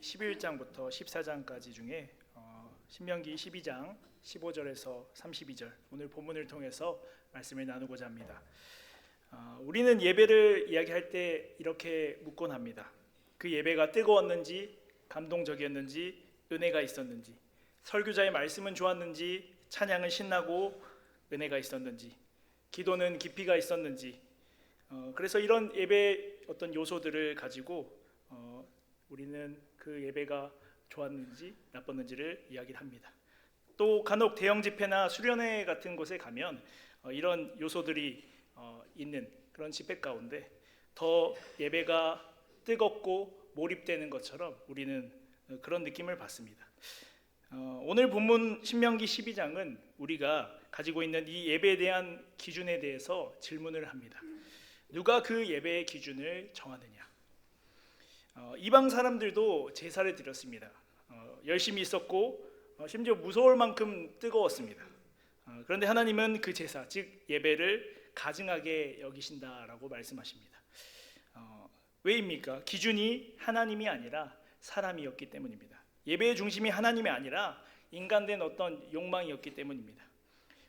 11장부터 14장까지 중에 신명기 12장 15절에서 32절 오늘 본문을 통해서 말씀을 나누고자 합니다. 우리는 예배를 이야기할 때 이렇게 묻곤 합니다. 그 예배가 뜨거웠는지, 감동적이었는지, 은혜가 있었는지, 설교자의 말씀은 좋았는지, 찬양은 신나고 은혜가 있었는지, 기도는 깊이가 있었는지, 그래서 이런 예배의 어떤 요소들을 가지고 우리는 그 예배가 좋았는지 나빴는지를 이야기를 합니다. 또 간혹 대형 집회나 수련회 같은 곳에 가면 이런 요소들이 있는 그런 집회 가운데 더 예배가 뜨겁고 몰입되는 것처럼 우리는 그런 느낌을 받습니다. 오늘 본문 신명기 12장은 우리가 가지고 있는 이 예배에 대한 기준에 대해서 질문을 합니다. 누가 그 예배의 기준을 정하느냐? 이방 사람들도 제사를 드렸습니다. 열심히 있었고 심지어 무서울 만큼 뜨거웠습니다. 그런데 하나님은 그 제사, 즉 예배를 가증하게 여기신다라고 말씀하십니다. 왜입니까? 기준이 하나님이 아니라 사람이었기 때문입니다. 예배의 중심이 하나님이 아니라 인간된 어떤 욕망이었기 때문입니다.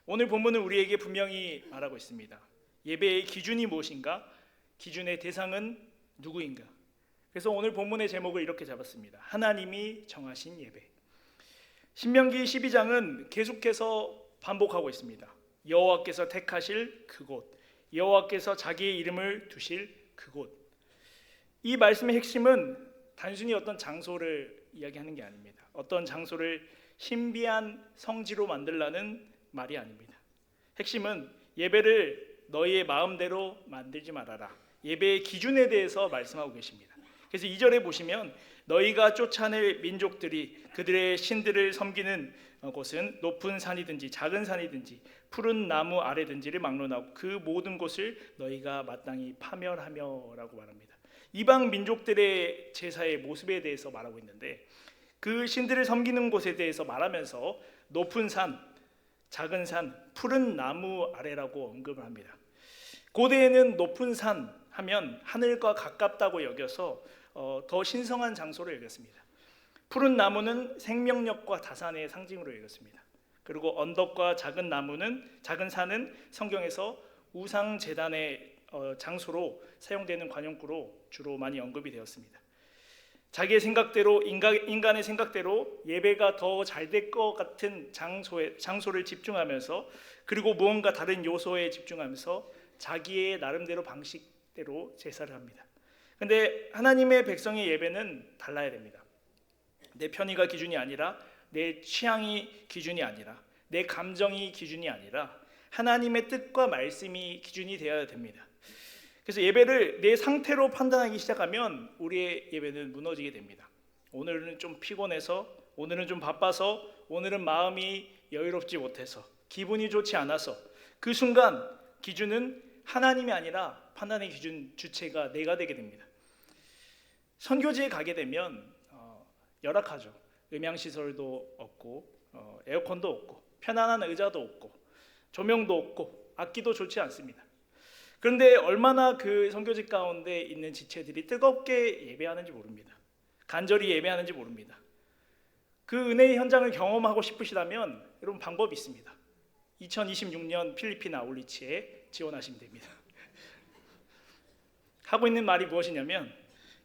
오늘 본문은 우리에게 분명히 말하고 있습니다. 예배의 기준이 무엇인가? 기준의 대상은 누구인가? 그래서 오늘 본문의 제목을 이렇게 잡았습니다. 하나님이 정하신 예배. 신명기 12장은 계속해서 반복하고 있습니다. 여호와께서 택하실 그곳, 여호와께서 자기의 이름을 두실 그곳. 이 말씀의 핵심은 단순히 어떤 장소를 이야기하는 게 아닙니다. 어떤 장소를 신비한 성지로 만들라는 말이 아닙니다. 핵심은 예배를 너희의 마음대로 만들지 말아라. 예배의 기준에 대해서 말씀하고 계십니다. 그래서 2절에 보시면 너희가 쫓아낼 민족들이 그들의 신들을 섬기는 곳은 높은 산이든지 작은 산이든지 푸른 나무 아래든지를 막론하고 그 모든 곳을 너희가 마땅히 파멸하며 라고 말합니다. 이방 민족들의 제사의 모습에 대해서 말하고 있는데 그 신들을 섬기는 곳에 대해서 말하면서 높은 산, 작은 산, 푸른 나무 아래라고 언급을 합니다. 고대에는 높은 산 하면 하늘과 가깝다고 여겨서 더 신성한 장소로 여겼습니다. 푸른 나무는 생명력과 다산의 상징으로 여겼습니다. 그리고 언덕과 작은 산은 성경에서 우상 제단의 장소로 사용되는 관용구로 주로 많이 언급이 되었습니다. 자기의 생각대로 인간의 생각대로 예배가 더 잘 될 것 같은 장소를 집중하면서 그리고 무언가 다른 요소에 집중하면서 자기의 나름대로 방식대로 제사를 합니다. 근데 하나님의 백성의 예배는 달라야 됩니다. 내 편의가 기준이 아니라 내 취향이 기준이 아니라 내 감정이 기준이 아니라 하나님의 뜻과 말씀이 기준이 되어야 됩니다. 그래서 예배를 내 상태로 판단하기 시작하면 우리의 예배는 무너지게 됩니다. 오늘은 좀 피곤해서, 오늘은 좀 바빠서, 오늘은 마음이 여유롭지 못해서, 기분이 좋지 않아서 그 순간 기준은 하나님이 아니라 판단의 기준 주체가 내가 되게 됩니다. 선교지에 가게 되면 열악하죠. 음향시설도 없고 에어컨도 없고 편안한 의자도 없고 조명도 없고 악기도 좋지 않습니다. 그런데 얼마나 그 선교지 가운데 있는 지체들이 뜨겁게 예배하는지 모릅니다. 간절히 예배하는지 모릅니다. 그 은혜의 현장을 경험하고 싶으시다면 여러분 방법이 있습니다. 2026년 필리핀 아울리치에 지원하시면 됩니다. 하고 있는 말이 무엇이냐면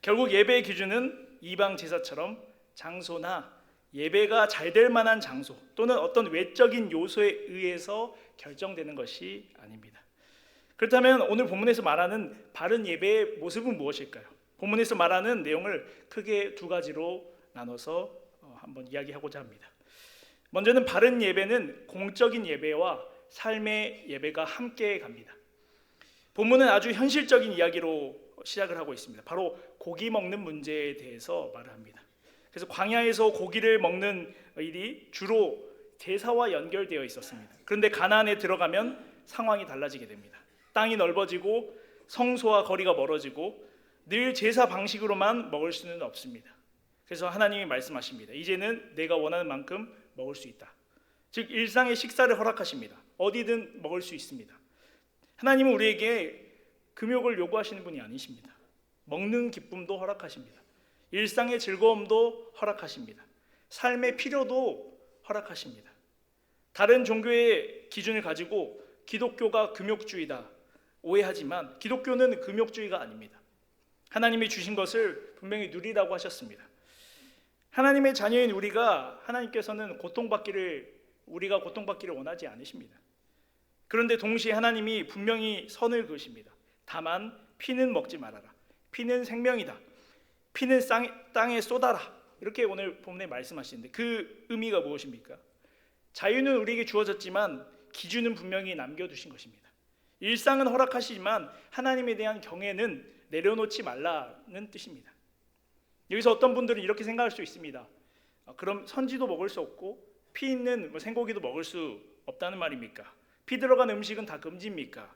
결국 예배의 기준은 이방 제사처럼 장소나 예배가 잘 될 만한 장소 또는 어떤 외적인 요소에 의해서 결정되는 것이 아닙니다. 그렇다면 오늘 본문에서 말하는 바른 예배의 모습은 무엇일까요? 본문에서 말하는 내용을 크게 두 가지로 나눠서 한번 이야기하고자 합니다. 먼저는 바른 예배는 공적인 예배와 삶의 예배가 함께 갑니다. 본문은 아주 현실적인 이야기로 시작을 하고 있습니다. 바로 고기 먹는 문제에 대해서 말을 합니다. 그래서 광야에서 고기를 먹는 일이 주로 제사와 연결되어 있었습니다. 그런데 가나안에 들어가면 상황이 달라지게 됩니다. 땅이 넓어지고 성소와 거리가 멀어지고 늘 제사 방식으로만 먹을 수는 없습니다. 그래서 하나님이 말씀하십니다. 이제는 내가 원하는 만큼 먹을 수 있다. 즉 일상의 식사를 허락하십니다. 어디든 먹을 수 있습니다. 하나님은 우리에게 금욕을 요구하시는 분이 아니십니다. 먹는 기쁨도 허락하십니다. 일상의 즐거움도 허락하십니다. 삶의 필요도 허락하십니다. 다른 종교의 기준을 가지고 기독교가 금욕주의다 오해하지만 기독교는 금욕주의가 아닙니다. 하나님이 주신 것을 분명히 누리라고 하셨습니다. 하나님의 자녀인 우리가 하나님께서는 우리가 고통받기를 원하지 않으십니다. 그런데 동시에 하나님이 분명히 선을 그으십니다. 다만 피는 먹지 말아라. 피는 생명이다. 피는 땅에 쏟아라. 이렇게 오늘 본문에 말씀하시는데 그 의미가 무엇입니까? 자유는 우리에게 주어졌지만 기준은 분명히 남겨두신 것입니다. 일상은 허락하시지만 하나님에 대한 경외는 내려놓지 말라는 뜻입니다. 여기서 어떤 분들은 이렇게 생각할 수 있습니다. 그럼 선지도 먹을 수 없고 피 있는 생고기도 먹을 수 없다는 말입니까? 피 들어간 음식은 다 금지입니까?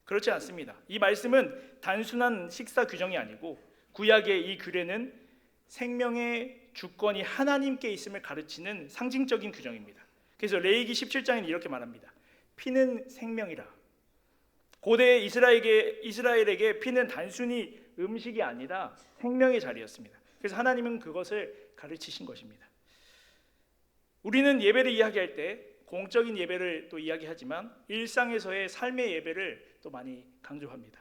그렇지 않습니다. 이 말씀은 단순한 식사 규정이 아니고 구약의 이 규례는 생명의 주권이 하나님께 있음을 가르치는 상징적인 규정입니다. 그래서 레위기 17장에는 이렇게 말합니다. 피는 생명이라. 고대 이스라엘에게 피는 단순히 음식이 아니라 생명의 자리였습니다. 그래서 하나님은 그것을 가르치신 것입니다. 우리는 예배를 이야기할 때 공적인 예배를 또 이야기하지만 일상에서의 삶의 예배를 또 많이 강조합니다.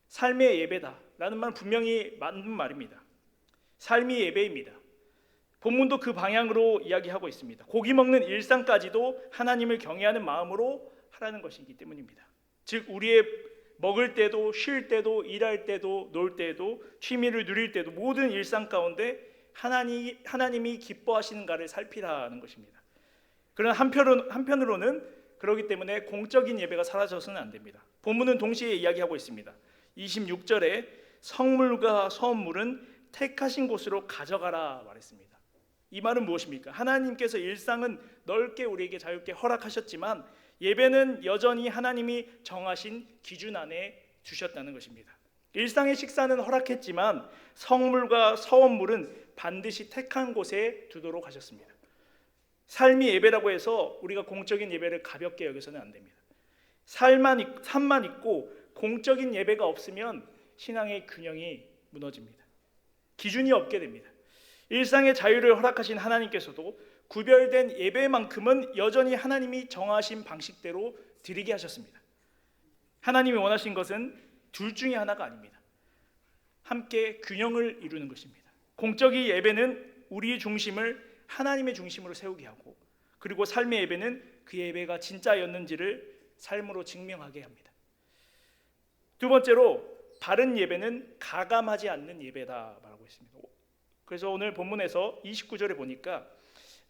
삶의 예배다라는 말은 분명히 맞는 말입니다. 삶이 예배입니다. 본문도 그 방향으로 이야기하고 있습니다. 고기 먹는 일상까지도 하나님을 경외하는 마음으로 하라는 것이기 때문입니다. 즉 우리의 먹을 때도 쉴 때도 일할 때도 놀 때도 취미를 누릴 때도 모든 일상 가운데 하나님이 기뻐하시는가를 살피라는 것입니다. 그러나 한편으로는 그렇기 때문에 공적인 예배가 사라져서는 안 됩니다. 본문은 동시에 이야기하고 있습니다. 26절에 성물과 서원물은 택하신 곳으로 가져가라 말했습니다. 이 말은 무엇입니까? 하나님께서 일상은 넓게 우리에게 자유롭게 허락하셨지만 예배는 여전히 하나님이 정하신 기준 안에 주셨다는 것입니다. 일상의 식사는 허락했지만 성물과 서원물은 반드시 택한 곳에 두도록 하셨습니다. 삶이 예배라고 해서 우리가 공적인 예배를 가볍게 여겨서는 안 됩니다. 삶만 있고 공적인 예배가 없으면 신앙의 균형이 무너집니다. 기준이 없게 됩니다. 일상의 자유를 허락하신 하나님께서도 구별된 예배만큼은 여전히 하나님이 정하신 방식대로 드리게 하셨습니다. 하나님이 원하신 것은 둘 중에 하나가 아닙니다. 함께 균형을 이루는 것입니다. 공적인 예배는 우리의 중심을 하나님의 중심으로 세우게 하고 그리고 삶의 예배는 그 예배가 진짜였는지를 삶으로 증명하게 합니다. 두 번째로 바른 예배는 가감하지 않는 예배다 말하고 있습니다. 그래서 오늘 본문에서 29절에 보니까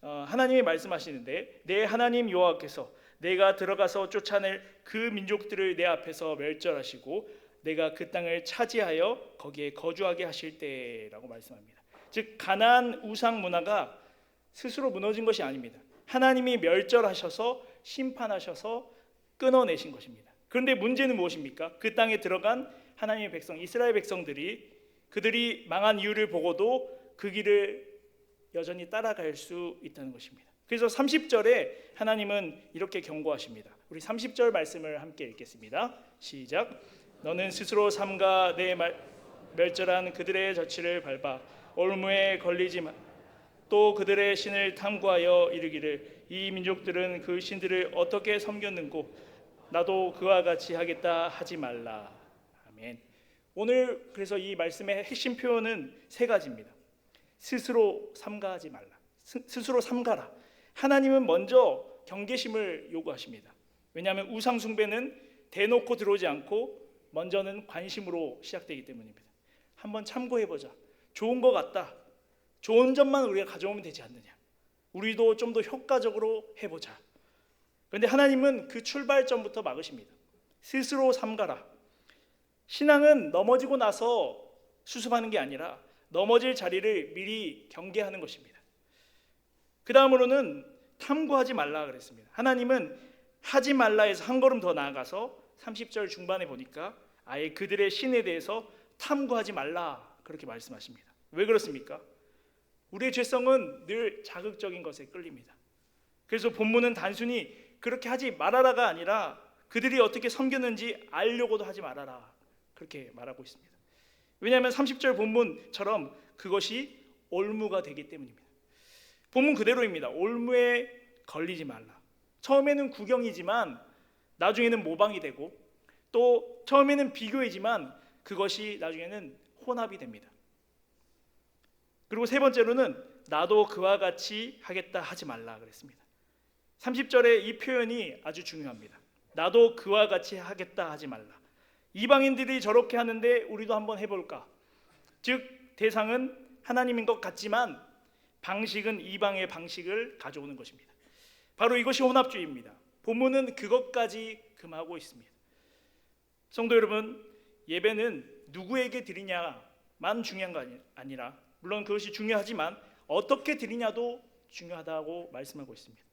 하나님이 말씀하시는데 내 하나님 여호와께서 내가 들어가서 쫓아낼 그 민족들을 내 앞에서 멸절하시고 내가 그 땅을 차지하여 거기에 거주하게 하실 때라고 말씀합니다. 즉 가나안 우상 문화가 스스로 무너진 것이 아닙니다. 하나님이 멸절하셔서 심판하셔서 끊어내신 것입니다. 그런데 문제는 무엇입니까? 그 땅에 들어간 하나님의 백성 이스라엘 백성들이 그들이 망한 이유를 보고도 그 길을 여전히 따라갈 수 있다는 것입니다. 그래서 30절에 하나님은 이렇게 경고하십니다. 우리 30절 말씀을 함께 읽겠습니다. 시작. 너는 스스로 삼가 내 멸절한 그들의 젖을 밟아 올무에 걸리지 마. 또 그들의 신을 탐구하여 이르기를 이 민족들은 그 신들을 어떻게 섬겼는고 나도 그와 같이 하겠다 하지 말라. 아멘. 오늘 그래서 이 말씀의 핵심 표현은 세 가지입니다. 스스로 삼가하지 말라. 스스로 삼가라. 하나님은 먼저 경계심을 요구하십니다. 왜냐하면 우상 숭배는 대놓고 들어오지 않고 먼저는 관심으로 시작되기 때문입니다. 한번 참고해보자. 좋은 것 같다. 좋은 점만 우리가 가져오면 되지 않느냐. 우리도 좀 더 효과적으로 해보자. 그런데 하나님은 그 출발점부터 막으십니다. 스스로 삼가라. 신앙은 넘어지고 나서 수습하는 게 아니라 넘어질 자리를 미리 경계하는 것입니다. 그 다음으로는 탐구하지 말라 그랬습니다. 하나님은 하지 말라에서 한 걸음 더 나아가서 30절 중반에 보니까 아예 그들의 신에 대해서 탐구하지 말라 그렇게 말씀하십니다. 왜 그렇습니까? 우리의 죄성은 늘 자극적인 것에 끌립니다. 그래서 본문은 단순히 그렇게 하지 말아라가 아니라 그들이 어떻게 섬겼는지 알려고도 하지 말아라 그렇게 말하고 있습니다. 왜냐하면 30절 본문처럼 그것이 올무가 되기 때문입니다. 본문 그대로입니다. 올무에 걸리지 말라. 처음에는 구경이지만 나중에는 모방이 되고, 또 처음에는 비교이지만 그것이 나중에는 혼합이 됩니다. 그리고 세 번째로는 나도 그와 같이 하겠다 하지 말라 그랬습니다. 30절의 이 표현이 아주 중요합니다. 나도 그와 같이 하겠다 하지 말라. 이방인들이 저렇게 하는데 우리도 한번 해볼까? 즉 대상은 하나님인 것 같지만 방식은 이방의 방식을 가져오는 것입니다. 바로 이것이 혼합주의입니다. 본문은 그것까지 금하고 있습니다. 성도 여러분, 예배는 누구에게 드리냐만 중요한 거 아니라, 물론 그것이 중요하지만 어떻게 드리냐도 중요하다고 말씀하고 있습니다.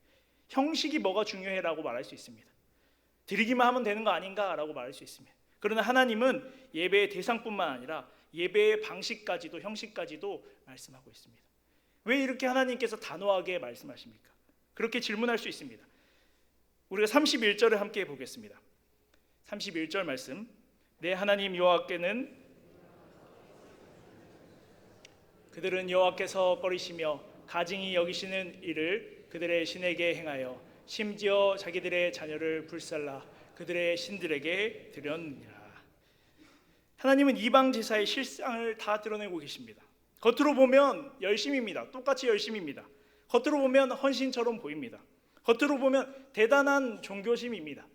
형식이 뭐가 중요해라고 말할 수 있습니다. 드리기만 하면 되는 거 아닌가라고 말할 수 있습니다. 그러나 하나님은 예배의 대상뿐만 아니라 예배의 방식까지도, 형식까지도 말씀하고 있습니다. 왜 이렇게 하나님께서 단호하게 말씀하십니까? 그렇게 질문할 수 있습니다. 우리가 31절을 함께 보겠습니다. 31절 말씀, 내 하나님 여호와께는 그들은 여호와께서 꺼리시며 가증히 여기시는 일을 그들의 신에게 행하여 심지어 자기들의 자녀를 불살라 그들의 신들에게 드렸느니라. 하나님은 이방 제사의 실상을 다 드러내고 계십니다. 겉으로 보면 열심입니다. 똑같이 열심입니다. 겉으로 보면 헌신처럼 보입니다. 겉으로 보면 대단한 종교심입니다.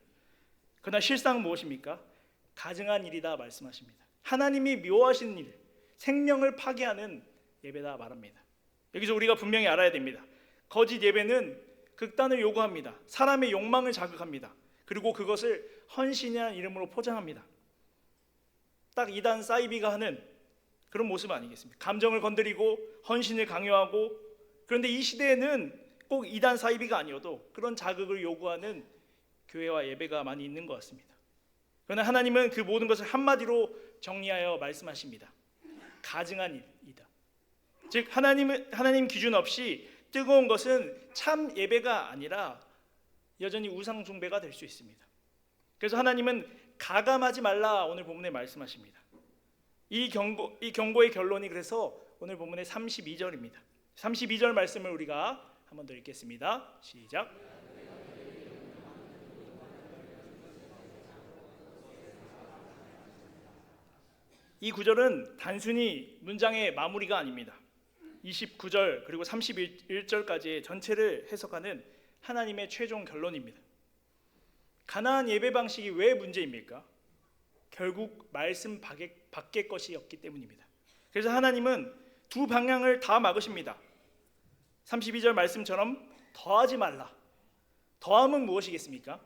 그러나 실상 무엇입니까? 가증한 일이다 말씀하십니다. 하나님이 묘하신 일, 생명을 파괴하는 예배다 말합니다. 여기서 우리가 분명히 알아야 됩니다. 거짓 예배는 극단을 요구합니다. 사람의 욕망을 자극합니다. 그리고 그것을 헌신이라는 이름으로 포장합니다. 딱 이단 사이비가 하는 그런 모습 아니겠습니까? 감정을 건드리고 헌신을 강요하고, 그런데 이 시대에는 꼭 이단 사이비가 아니어도 그런 자극을 요구하는 교회와 예배가 많이 있는 것 같습니다. 그러나 하나님은 그 모든 것을 한마디로 정리하여 말씀하십니다. 가증한 일이다. 즉 하나님 기준 없이 뜨거운 것은 참 예배가 아니라 여전히 우상 숭배가 될 수 있습니다. 그래서 하나님은 가감하지 말라 오늘 본문에 말씀하십니다. 이 경고의 결론이 그래서 오늘 본문의 32절입니다. 32절 말씀을 우리가 한 번 더 읽겠습니다. 시작. 이 구절은 단순히 문장의 마무리가 아닙니다. 29절 그리고 31절까지의 전체를 해석하는 하나님의 최종 결론입니다. 가나안 예배 방식이 왜 문제입니까? 결국 말씀 밖의 것이었기 때문입니다. 그래서 하나님은 두 방향을 다 막으십니다. 32절 말씀처럼 더하지 말라. 더함은 무엇이겠습니까?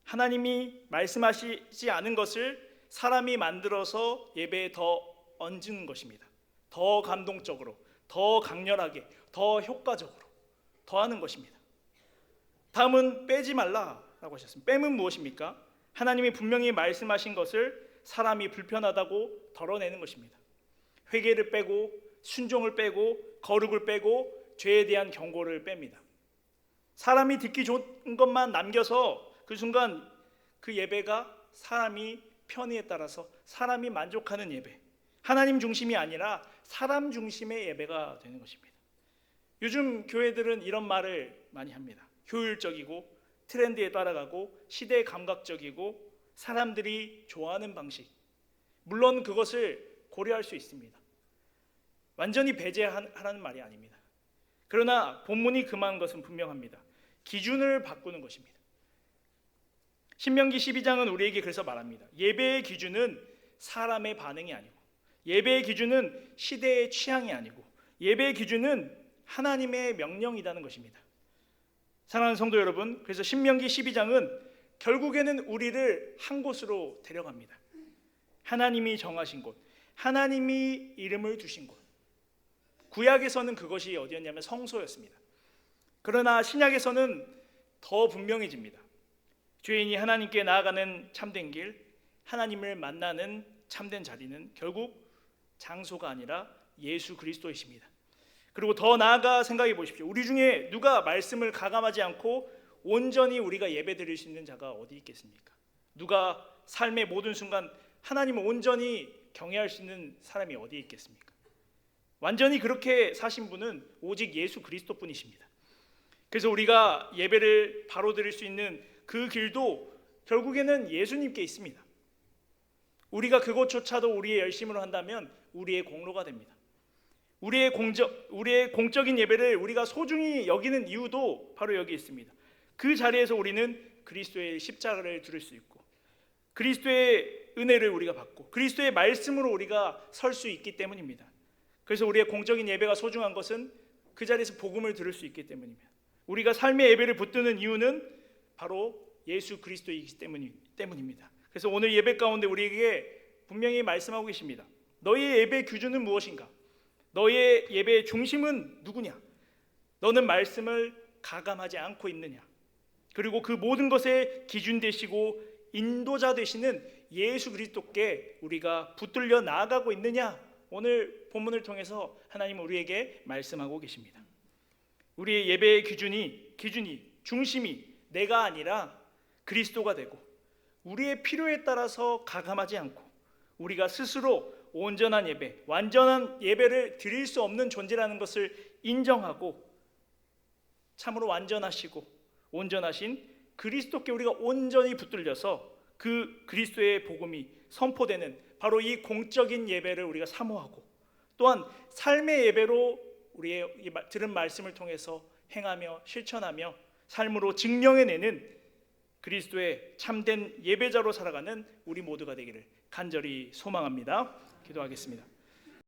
하나님이 말씀하시지 않은 것을 사람이 만들어서 예배에 더 얹는 것입니다. 더 감동적으로, 더 강렬하게, 더 효과적으로 더하는 것입니다. 다음은 빼지 말라라고 하셨습니다. 뺨은 무엇입니까? 하나님이 분명히 말씀하신 것을 사람이 불편하다고 덜어내는 것입니다. 회개를 빼고, 순종을 빼고, 거룩을 빼고, 죄에 대한 경고를 뺍니다. 사람이 듣기 좋은 것만 남겨서 그 순간 그 예배가 사람이 편의에 따라서 사람이 만족하는 예배, 하나님 중심이 아니라 사람 중심의 예배가 되는 것입니다. 요즘 교회들은 이런 말을 많이 합니다. 효율적이고 트렌드에 따라가고 시대 감각적이고 사람들이 좋아하는 방식. 물론 그것을 고려할 수 있습니다. 완전히 배제하라는 말이 아닙니다. 그러나 본문이 금한 것은 분명합니다. 기준을 바꾸는 것입니다. 신명기 12장은 우리에게 그래서 말합니다. 예배의 기준은 사람의 반응이 아니고, 예배의 기준은 시대의 취향이 아니고, 예배의 기준은 하나님의 명령이라는 것입니다. 사랑하는 성도 여러분, 그래서 신명기 12장은 결국에는 우리를 한 곳으로 데려갑니다. 하나님이 정하신 곳, 하나님이 이름을 두신 곳. 구약에서는 그것이 어디였냐면 성소였습니다. 그러나 신약에서는 더 분명해집니다. 죄인이 하나님께 나아가는 참된 길, 하나님을 만나는 참된 자리는 결국 장소가 아니라 예수 그리스도이십니다. 그리고 더 나아가 생각해 보십시오. 우리 중에 누가 말씀을 가감하지 않고 온전히 우리가 예배드릴 수 있는 자가 어디 있겠습니까? 누가 삶의 모든 순간 하나님을 온전히 경외할 수 있는 사람이 어디에 있겠습니까? 완전히 그렇게 사신 분은 오직 예수 그리스도뿐이십니다. 그래서 우리가 예배를 바로 드릴 수 있는 그 길도 결국에는 예수님께 있습니다. 우리가 그것조차도 우리의 열심으로 한다면 우리의 공로가 됩니다. 우리의 공적인 예배를 우리가 소중히 여기는 이유도 바로 여기 있습니다. 그 자리에서 우리는 그리스도의 십자가를 들을 수 있고 그리스도의 은혜를 우리가 받고 그리스도의 말씀으로 우리가 설 수 있기 때문입니다. 그래서 우리의 공적인 예배가 소중한 것은 그 자리에서 복음을 들을 수 있기 때문입니다. 우리가 삶의 예배를 붙드는 이유는 바로 예수 그리스도이기 때문입니다. 그래서 오늘 예배 가운데 우리에게 분명히 말씀하고 계십니다. 너희의 예배 기준은 무엇인가? 너희의 예배의 중심은 누구냐? 너는 말씀을 가감하지 않고 있느냐? 그리고 그 모든 것의 기준 되시고 인도자 되시는 예수 그리스도께 우리가 붙들려 나아가고 있느냐? 오늘 본문을 통해서 하나님은 우리에게 말씀하고 계십니다. 우리의 예배의 기준이 중심이 내가 아니라 그리스도가 되고 우리의 필요에 따라서 가감하지 않고 우리가 스스로 온전한 예배, 완전한 예배를 드릴 수 없는 존재라는 것을 인정하고 참으로 완전하시고 온전하신 그리스도께 우리가 온전히 붙들려서 그 그리스도의 복음이 선포되는 바로 이 공적인 예배를 우리가 사모하고 또한 삶의 예배로 우리의 들은 말씀을 통해서 행하며 실천하며 삶으로 증명해내는 그리스도의 참된 예배자로 살아가는 우리 모두가 되기를 간절히 소망합니다. 기도하겠습니다.